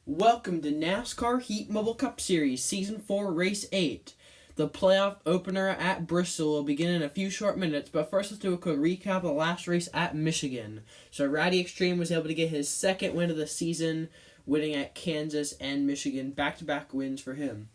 Welcome to NASCAR Heat Mobile Cup Series, Season 4, Race 8. The playoff opener at Bristol will begin in a few short minutes, but first let's do a quick recap of the last race at Michigan. So Rowdy Extreme was able to get his second win of the season, winning at Kansas and Michigan, back-to-back wins for him.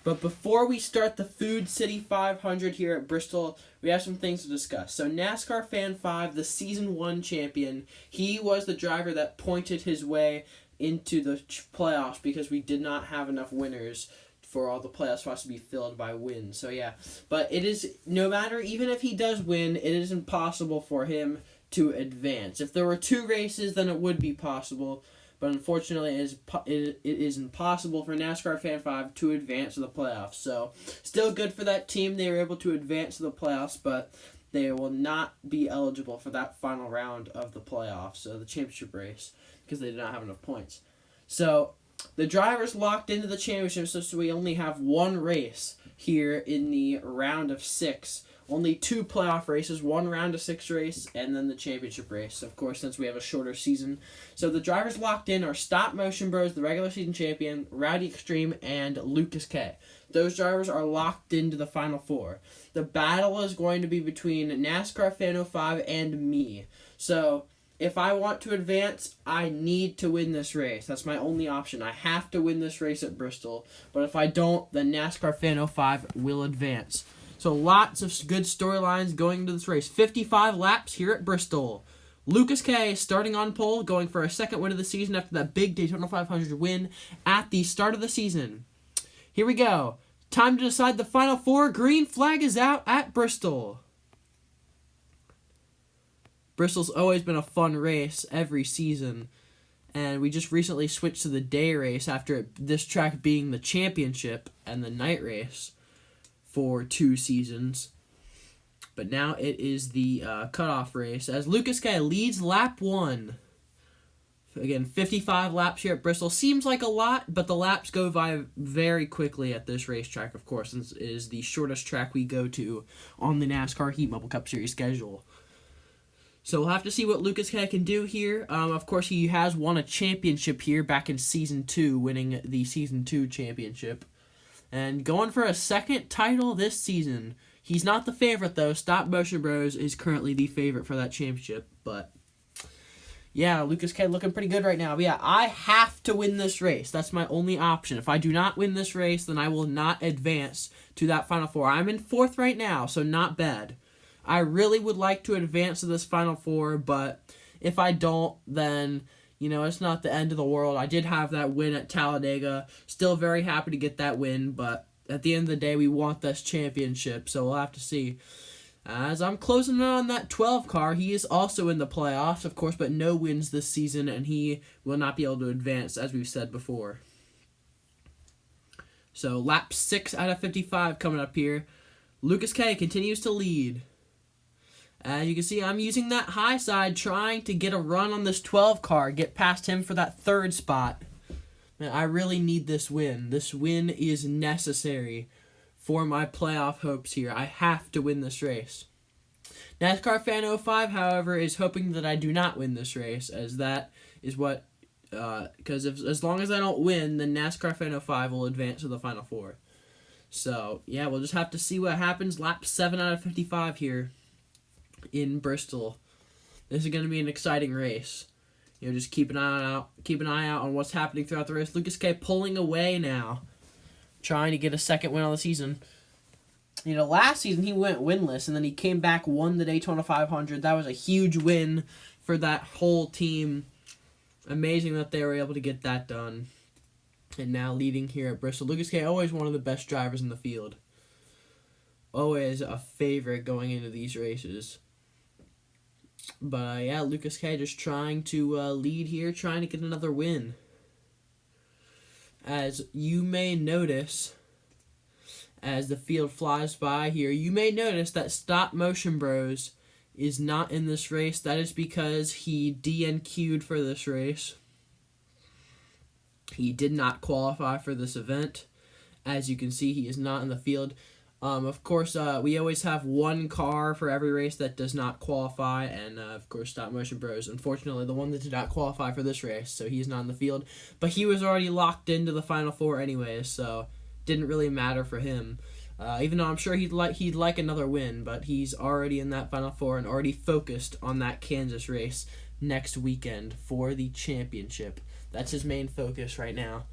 But before we start the Food City 500 here at Bristol, we have some things to discuss. So NASCAR Fan 5, the Season 1 champion, he was the driver that pointed his way into the playoffs because we did not have enough winners for all the playoff spots to be filled by wins. So yeah, but it is, no matter, even if he does win, it is impossible for him to advance. If there were two races, then it would be possible, but unfortunately it is impossible for NASCAR Fan 5 to advance to the playoffs. So still good for that team. They were able to advance to the playoffs, but they will not be eligible for that final round of the playoffs, so the championship race, because they did not have enough points. So the drivers locked into the championship, so we only have one race here in the round of 6. Only 2 playoff races, 1 round of 6 race, and then the championship race, of course, since we have a shorter season. So the drivers locked in are Stop Motion Bros, the regular season champion, Rowdy Extreme, and Lucas K. Those drivers are locked into the Final 4. The battle is going to be between NASCAR Fan 05 and me. So if I want to advance, I need to win this race. That's my only option. I have to win this race at Bristol. But if I don't, then NASCAR Fan 05 will advance. So lots of good storylines going into this race. 55 laps here at Bristol. Lucas K starting on pole, going for a second win of the season after that big Daytona 500 win at the start of the season. Here we go. Time to decide the Final 4. Green flag is out at Bristol. Bristol's always been a fun race every season, and we just recently switched to the day race after this track being the championship and the night race for 2 seasons. But now it is the cutoff race as Lucas K leads lap 1. Again, 55 laps here at Bristol. Seems like a lot, but the laps go by very quickly at this racetrack, of course, since it is the shortest track we go to on the NASCAR Heat Mobile Cup Series schedule. So we'll have to see what Lucas K can do here. Of course, he has won a championship here back in Season 2, winning the Season 2 championship. And going for a second title this season. He's not the favorite, though. Stop Motion Bros is currently the favorite for that championship. But yeah, Lucas K looking pretty good right now. But yeah, I have to win this race. That's my only option. If I do not win this race, then I will not advance to that Final 4. I'm in 4th right now, so not bad. I really would like to advance to this Final 4, but if I don't, then, it's not the end of the world. I did have that win at Talladega. Still very happy to get that win, but at the end of the day, we want this championship, so we'll have to see. As I'm closing in on that 12 car, he is also in the playoffs, of course, but no wins this season, and he will not be able to advance, as we've said before. So lap 6 out of 55 coming up here. Lucas K continues to lead. As you can see, I'm using that high side, trying to get a run on this 12 car, get past him for that 3rd spot. Man, I really need this win. This win is necessary for my playoff hopes here. I have to win this race. NASCAR Fan 05, however, is hoping that I do not win this race, as that is what, because as long as I don't win, then NASCAR Fan 05 will advance to the Final 4. So, yeah, we'll just have to see what happens. Lap 7 out of 55 here in Bristol. This is going to be an exciting race. Just keep an eye out on what's happening throughout the race. Lucas K pulling away now, trying to get a second win on the season. Last season he went winless, and then he came back, won the Daytona 500. That was a huge win for that whole team. Amazing that they were able to get that done. And now leading here at Bristol. Lucas K, always one of the best drivers in the field. Always a favorite going into these races. But yeah, Lucas K just trying to lead here, trying to get another win. As you may notice, as the field flies by here, you may notice that Stop Motion Bros is not in this race. That is because he DNQ'd for this race. He did not qualify for this event. As you can see, he is not in the field. Of course, we always have one car for every race that does not qualify, and of course, Stop Motion Bros. Unfortunately, the one that did not qualify for this race, so he's not in the field. But he was already locked into the Final Four anyways, so didn't really matter for him. Even though I'm sure he'd like another win, but he's already in that Final Four and already focused on that Kansas race next weekend for the championship. That's his main focus right now.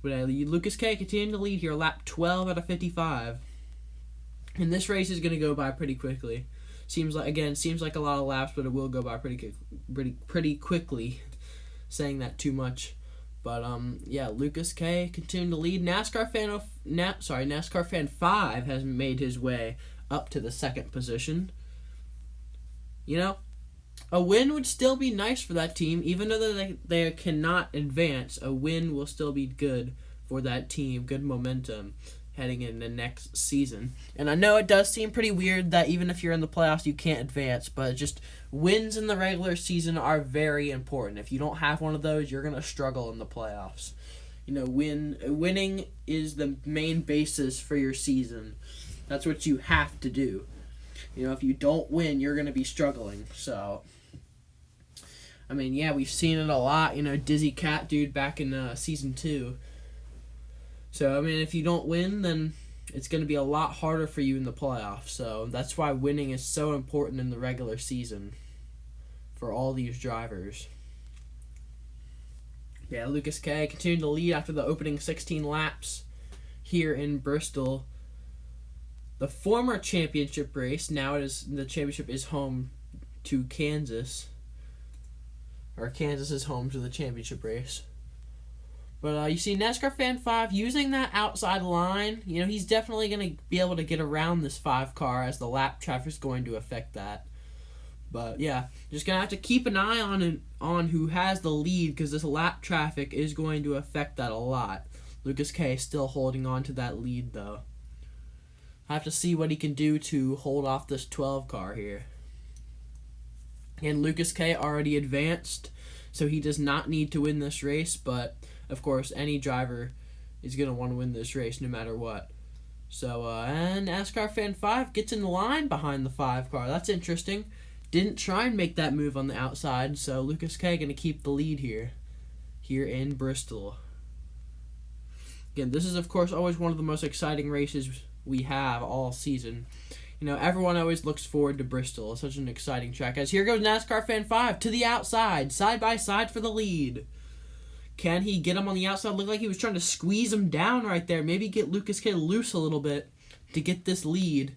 But Lucas K continuing to lead here, lap 12 out of 55. And this race is going to go by pretty quickly. Seems like a lot of laps, but it will go by pretty quickly. Saying that too much. But yeah, Lucas K continuing to lead. NASCAR Fan 5 has made his way up to the second position. You know, a win would still be nice for that team, even though they cannot advance. A win will still be good for that team. Good momentum heading into next season. And I know it does seem pretty weird that even if you're in the playoffs, you can't advance, but just wins in the regular season are very important. If you don't have one of those, you're going to struggle in the playoffs. You know, winning is the main basis for your season. That's what you have to do. You know, if you don't win, you're going to be struggling. So, I mean, yeah, we've seen it a lot. You know, Dizzy Cat Dude back in Season 2. So, I mean, if you don't win, then it's going to be a lot harder for you in the playoffs. So, that's why winning is so important in the regular season for all these drivers. Yeah, Lucas K continuing to lead after the opening 16 laps here in Bristol. The former championship race, now the championship is home to Kansas. Or Kansas is home to the championship race. But you see NASCAR Fan 5 using that outside line. You know, he's definitely going to be able to get around this 5 car as the lap traffic is going to affect that. But yeah, just going to have to keep an eye on who has the lead because this lap traffic is going to affect that a lot. Lucas K still holding on to that lead though. I have to see what he can do to hold off this 12 car here. And Lucas K already advanced, so he does not need to win this race, but of course, any driver is going to want to win this race no matter what. So, and NASCAR Fan 5 gets in line behind the 5 car. That's interesting. Didn't try and make that move on the outside, so Lucas K going to keep the lead here in Bristol. Again, this is, of course, always one of the most exciting races we have all season. You know, everyone always looks forward to Bristol. It's such an exciting track. As here goes NASCAR Fan 5 to the outside, side by side for the lead. Can he get him on the outside? Looked like he was trying to squeeze him down right there. Maybe get Lucas K loose a little bit to get this lead.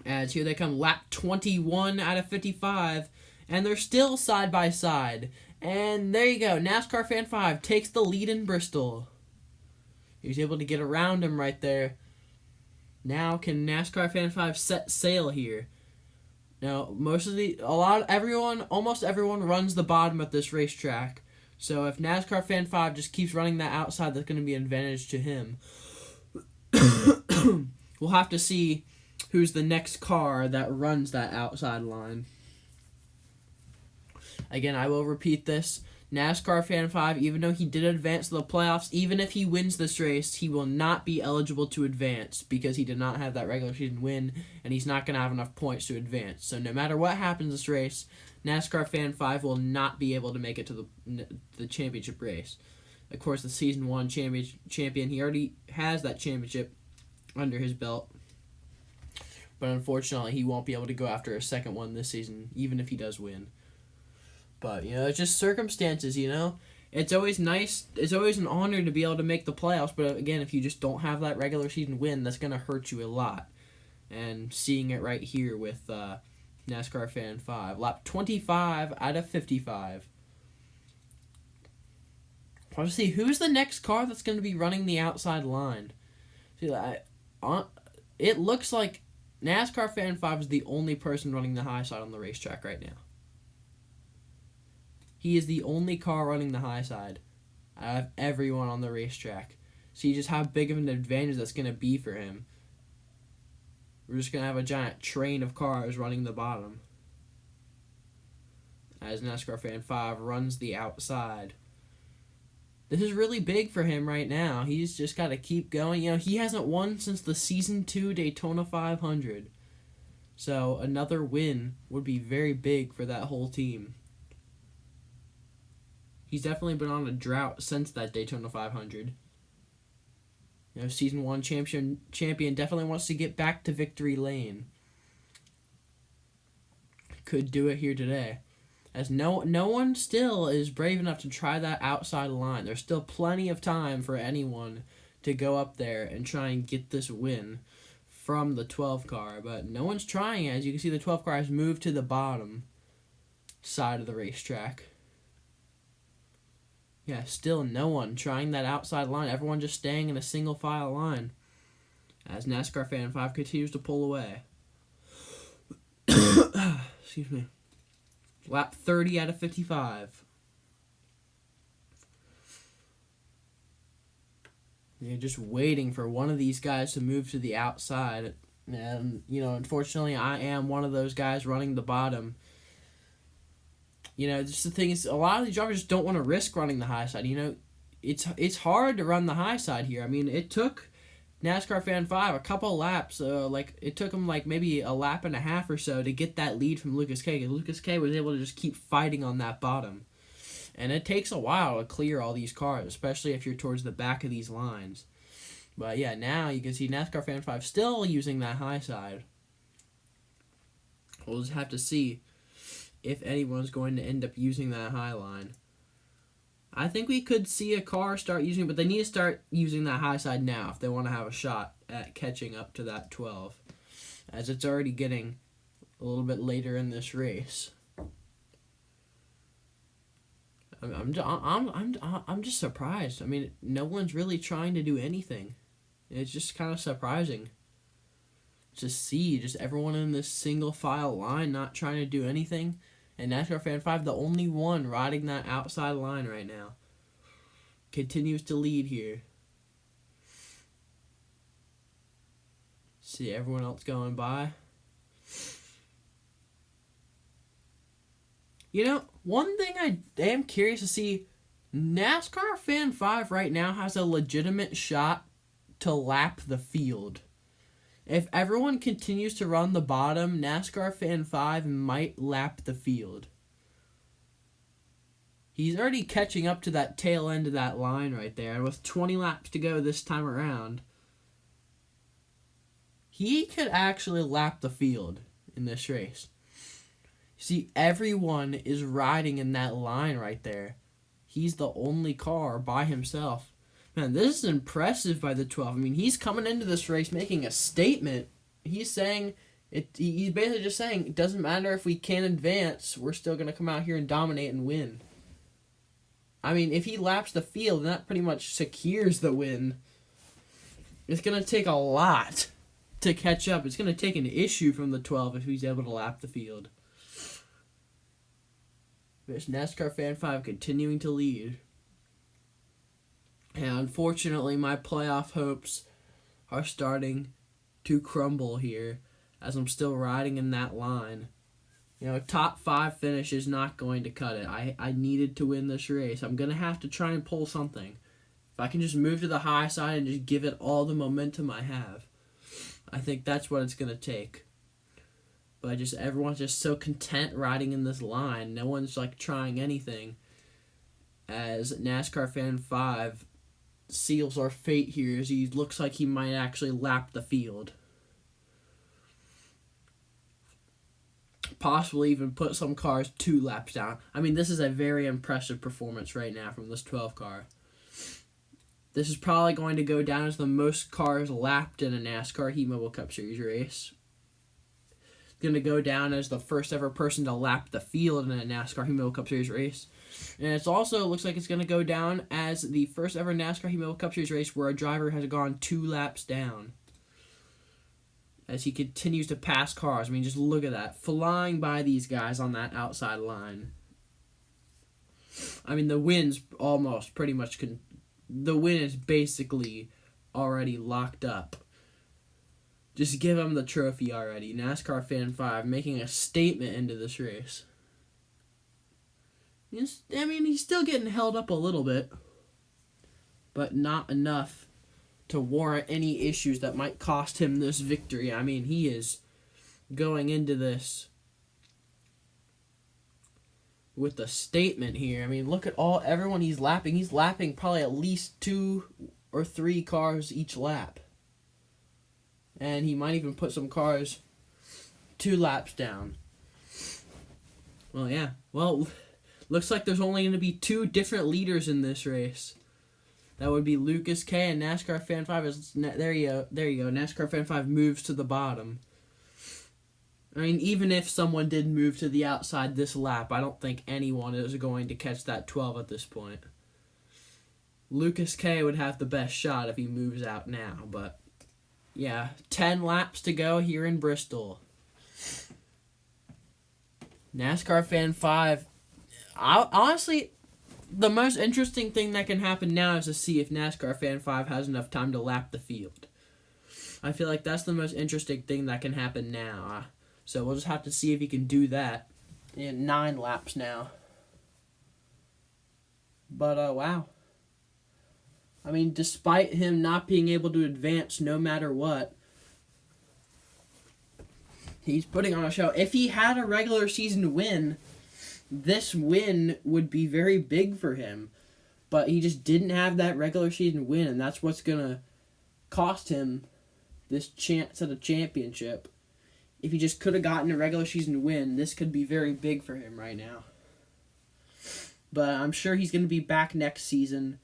As here they come, lap 21 out of 55. And they're still side by side. And there you go. NASCAR Fan 5 takes the lead in Bristol. He's able to get around him right there. Now can NASCAR Fan 5 set sail here? Now, almost everyone runs the bottom of this racetrack. So if NASCAR Fan 5 just keeps running that outside, that's going to be an advantage to him. We'll have to see who's the next car that runs that outside line. Again, I will repeat this. NASCAR Fan 5, even though he did advance to the playoffs, even if he wins this race, he will not be eligible to advance because he did not have that regular season win, and he's not going to have enough points to advance. So no matter what happens this race, NASCAR Fan 5 will not be able to make it to the championship race. Of course, the Season 1 champion, he already has that championship under his belt. But unfortunately, he won't be able to go after a second one this season, even if he does win. But, you know, it's just circumstances, you know. It's always nice. It's always an honor to be able to make the playoffs. But, again, if you just don't have that regular season win, that's going to hurt you a lot. And seeing it right here with NASCAR Fan 5. Lap 25 out of 55. I want to see who's the next car that's going to be running the outside line. See, it looks like NASCAR Fan 5 is the only person running the high side on the racetrack right now. He is the only car running the high side out of everyone on the racetrack. See just how big of an advantage that's going to be for him. We're just going to have a giant train of cars running the bottom. As NASCAR Fan 5 runs the outside. This is really big for him right now. He's just got to keep going. He hasn't won since the Season 2 Daytona 500. So another win would be very big for that whole team. He's definitely been on a drought since that Daytona 500. Season 1 champion definitely wants to get back to victory lane. Could do it here today. As no one still is brave enough to try that outside line. There's still plenty of time for anyone to go up there and try and get this win from the 12 car. But no one's trying it. As you can see, the 12 car has moved to the bottom side of the racetrack. Yeah, still no one trying that outside line. Everyone just staying in a single file line as NASCAR Fan 5 continues to pull away. Excuse me. Lap 30 out of 55. You're just waiting for one of these guys to move to the outside. And, unfortunately, I am one of those guys running the bottom. Just the thing is, a lot of these drivers just don't want to risk running the high side. It's hard to run the high side here. I mean, it took NASCAR Fan 5 a couple laps. It took him maybe a lap and a half or so to get that lead from Lucas K. Lucas K was able to just keep fighting on that bottom. And it takes a while to clear all these cars, especially if you're towards the back of these lines. But yeah, now you can see NASCAR Fan 5 still using that high side. We'll just have to see if anyone's going to end up using that high line. I think we could see a car start using it, but they need to start using that high side now if they want to have a shot at catching up to that 12, as it's already getting a little bit later in this race. I'm just surprised. I mean, no one's really trying to do anything. It's just kind of surprising to see just everyone in this single file line not trying to do anything. And NASCAR Fan 5, the only one riding that outside line right now, continues to lead here. See everyone else going by. One thing I am curious to see, NASCAR Fan 5 right now has a legitimate shot to lap the field. If everyone continues to run the bottom, NASCAR Fan 5 might lap the field. He's already catching up to that tail end of that line right there. And with 20 laps to go this time around, he could actually lap the field in this race. See, everyone is riding in that line right there. He's the only car by himself. Man, this is impressive by the 12. I mean, he's coming into this race making a statement. He's saying, he's basically just saying, it doesn't matter if we can't advance, we're still going to come out here and dominate and win. I mean, if he laps the field, then that pretty much secures the win. It's going to take a lot to catch up. It's going to take an issue from the 12 if he's able to lap the field. There's NASCAR Fan 5 continuing to lead. And unfortunately, my playoff hopes are starting to crumble here as I'm still riding in that line. Top 5 finish is not going to cut it. I needed to win this race. I'm going to have to try and pull something. If I can just move to the high side and just give it all the momentum I have, I think that's what it's going to take. But everyone's just so content riding in this line. No one's trying anything. As NASCAR Fan 5 seals our fate here, as he looks like he might actually lap the field. Possibly even put some cars 2 laps down. I mean, this is a very impressive performance right now from this 12 car. This is probably going to go down as the most cars lapped in a NASCAR Heat Mobile Cup Series race. Going to go down as the first ever person to lap the field in a NASCAR Heat Mobile Cup Series race. And it also looks like it's going to go down as the first ever NASCAR Heat Mobile Cup Series race where a driver has gone 2 laps down. As he continues to pass cars. I mean, just look at that. Flying by these guys on that outside line. I mean, the win's almost pretty much... the win is basically already locked up. Just give him the trophy already. NASCAR Fan 5 making a statement into this race. He's still getting held up a little bit. but not enough to warrant any issues that might cost him this victory. I mean, he is going into this with a statement here. I mean, look at everyone he's lapping. He's lapping probably at least 2 or 3 cars each lap. And he might even put some cars 2 laps down. Well, yeah. Well, looks like there's only going to be 2 different leaders in this race. That would be Lucas K and NASCAR Fan 5. There you go. NASCAR Fan 5 moves to the bottom. I mean, even if someone did move to the outside this lap, I don't think anyone is going to catch that 12 at this point. Lucas K would have the best shot if he moves out now, but yeah, 10 laps to go here in Bristol. NASCAR Fan 5, honestly, the most interesting thing that can happen now is to see if NASCAR Fan 5 has enough time to lap the field. I feel like that's the most interesting thing that can happen now. So we'll just have to see if he can do that in 9 laps now. But, wow. I mean, despite him not being able to advance no matter what, he's putting on a show. If he had a regular season win, this win would be very big for him. But he just didn't have that regular season win, and that's what's going to cost him this chance at a championship. If he just could have gotten a regular season win, this could be very big for him right now. But I'm sure he's going to be back next season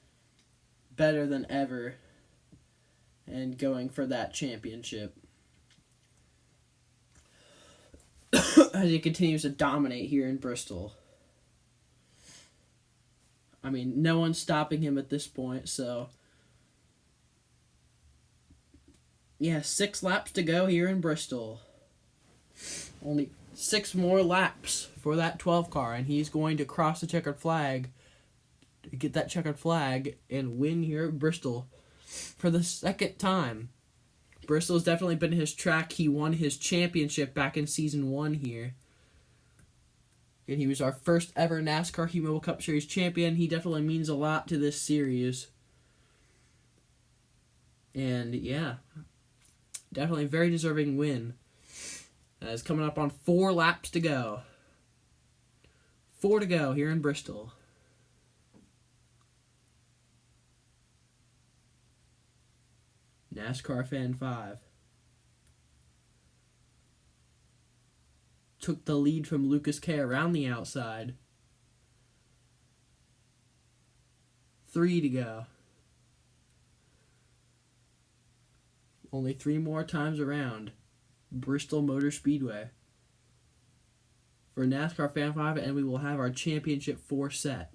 better than ever and going for that championship as he continues to dominate here in Bristol. I mean, no one's stopping him at this point, so yeah, 6 laps to go here in Bristol. Only 6 more laps for that 12 car, and he's going to cross the checkered flag, get that checkered flag, and win here at Bristol for the 2nd time. Bristol's definitely been his track. He won his championship back in Season 1 here. And he was our first ever NASCAR Heat Mobile Cup Series champion. He definitely means a lot to this series. And, yeah, definitely a very deserving win. It's coming up on 4 laps to go. 4 to go here in Bristol. NASCAR Fan 5 took the lead from Lucas K around the outside. 3 to go. Only 3 more times around Bristol Motor Speedway for NASCAR Fan 5, and we will have our championship 4 set.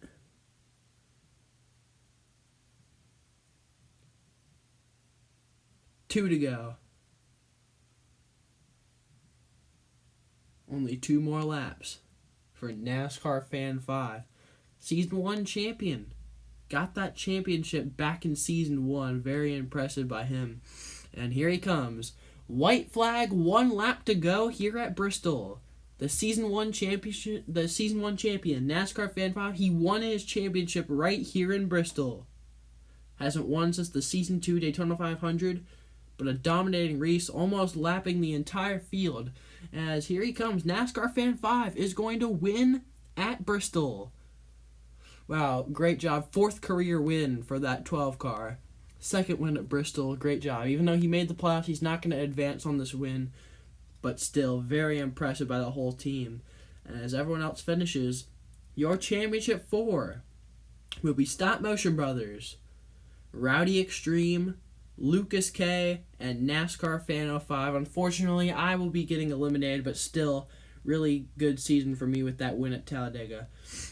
Two to go. Only 2 more laps for NASCAR Fan 5. Season 1 champion. Got that championship back in Season 1. Very impressive by him. And here he comes. White flag, 1 lap to go here at Bristol. The Season 1 champion, NASCAR Fan 5, he won his championship right here in Bristol. Hasn't won since the Season 2 Daytona 500, but a dominating race, almost lapping the entire field. As here he comes, NASCAR Fan 5 is going to win at Bristol. Wow, great job. 4th career win for that 12 car. 2nd win at Bristol, great job. Even though he made the playoffs, he's not going to advance on this win, but still very impressive by the whole team. And as everyone else finishes, your championship 4 will be Stop Motion Brothers, Rowdy Extreme, Lucas K, and NASCAR Fan 05. Unfortunately, I will be getting eliminated, but still, really good season for me with that win at Talladega.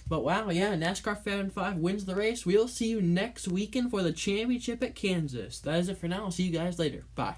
But wow, yeah, NASCAR Fan 5 wins the race. We'll see you next weekend for the championship at Kansas. That is it for now. I'll see you guys later. Bye.